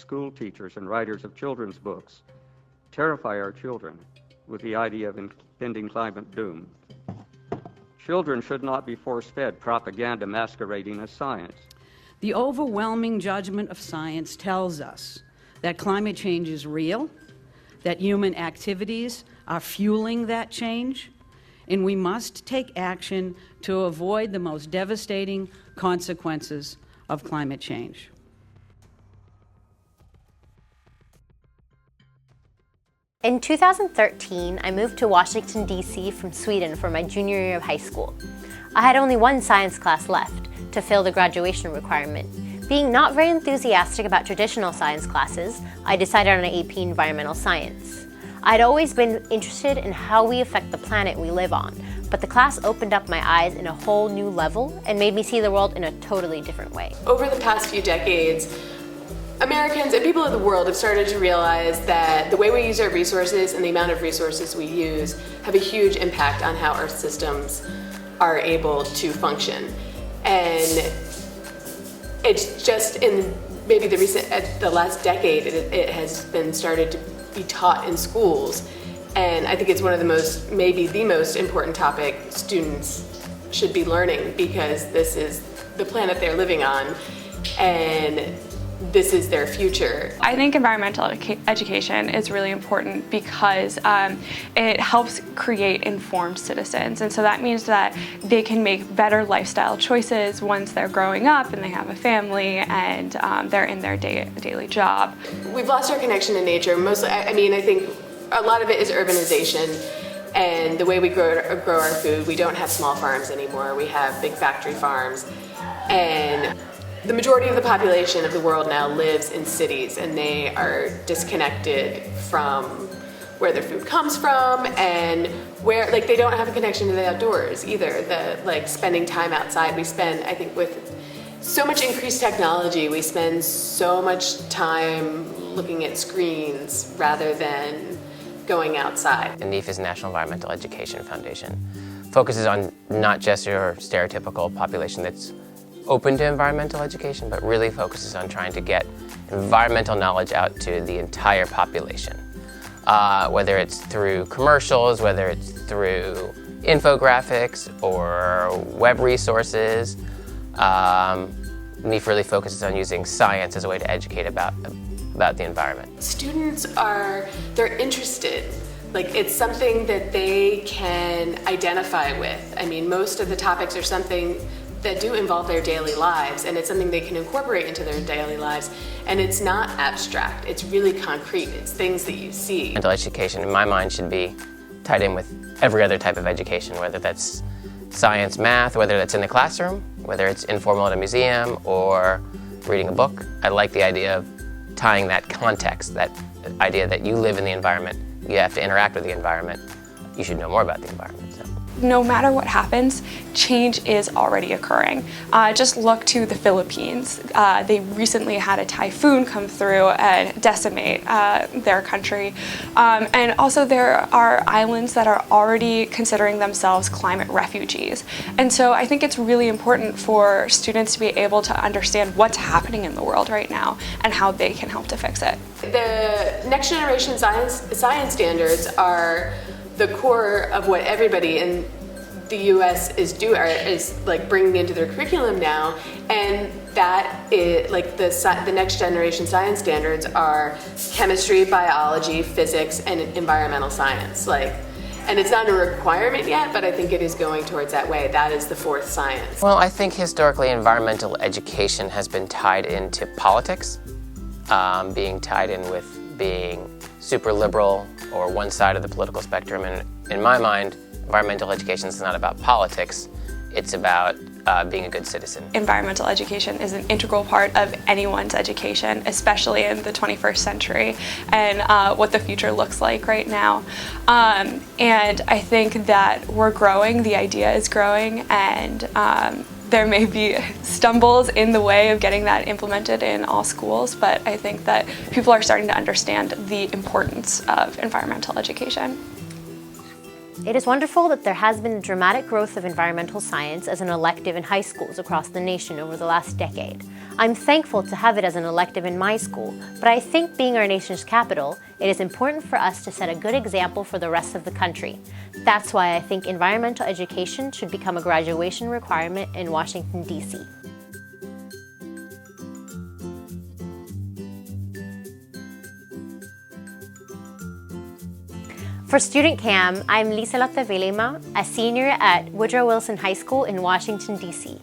school teachers and writers of children's books terrify our children with the idea of impending climate doom. Children should not be force-fed propaganda masquerading as science. The overwhelming judgment of science tells us that climate change is real, that human activities are fueling that change, and we must take action to avoid the most devastating consequences of climate change. In 2013, I moved to Washington, D.C. from Sweden for my junior year of high school. I had only one science class left to fill the graduation requirement. Being not very enthusiastic about traditional science classes, I decided on an AP Environmental Science. I'd always been interested in how we affect the planet we live on, but the class opened up my eyes in a whole new level and made me see the world in a totally different way. Over the past few decades, Americans and people of the world have started to realize that the way we use our resources and the amount of resources we use have a huge impact on how our systems are able to function. And it's just in maybe the last decade, it has been started to be taught in schools. And I think it's one of the most, maybe the most important topic students should be learning, because this is the planet they're living on, and this is their future. I think environmental education is really important because it helps create informed citizens, and so that means that they can make better lifestyle choices once they're growing up and they have a family and they're in their daily job. We've lost our connection to nature. Mostly, I think a lot of it is urbanization and the way we grow our food. We don't have small farms anymore. We have big factory farms, and the majority of the population of the world now lives in cities, and they are disconnected from where their food comes from, and where, like, they don't have a connection to the outdoors either. Spending time outside, we spend, I think, with so much increased technology, we spend so much time looking at screens rather than going outside. The NEFA's National Environmental Education Foundation focuses on not just your stereotypical population that's open to environmental education, but really focuses on trying to get environmental knowledge out to the entire population. Whether it's through commercials, whether it's through infographics or web resources, NEF really focuses on using science as a way to educate about the environment. Students they're interested. Like, it's something that they can identify with. I mean, most of the topics are something that do involve their daily lives, and it's something they can incorporate into their daily lives. And it's not abstract, it's really concrete. It's things that you see. Environmental education, in my mind, should be tied in with every other type of education, whether that's science, math, whether that's in the classroom, whether it's informal at a museum or reading a book. I like the idea of tying that context, that idea that you live in the environment, you have to interact with the environment, you should know more about the environment. So. No matter what happens, change is already occurring. Just look to the Philippines. They recently had a typhoon come through and decimate their country. And also there are islands that are already considering themselves climate refugees. And so I think it's really important for students to be able to understand what's happening in the world right now and how they can help to fix it. The next generation science standards are the core of what everybody in the U.S. is bringing into their curriculum now, and that is the next generation science standards are chemistry, biology, physics, and environmental science. And it's not a requirement yet, but I think it is going towards that way. That is the fourth science. Well, I think historically environmental education has been tied into politics, being tied in with being super liberal or one side of the political spectrum. And in my mind, environmental education is not about politics, it's about being a good citizen. Environmental education is an integral part of anyone's education, especially in the 21st century and what the future looks like right now. And I think that we're growing, the idea is growing, and there may be stumbles in the way of getting that implemented in all schools, but I think that people are starting to understand the importance of environmental education. It is wonderful that there has been a dramatic growth of environmental science as an elective in high schools across the nation over the last decade. I'm thankful to have it as an elective in my school, but I think being our nation's capital, it is important for us to set a good example for the rest of the country. That's why I think environmental education should become a graduation requirement in Washington, D.C. For Student Cam, I'm Liise-Lotte Vilimaa, a senior at Woodrow Wilson High School in Washington, D.C.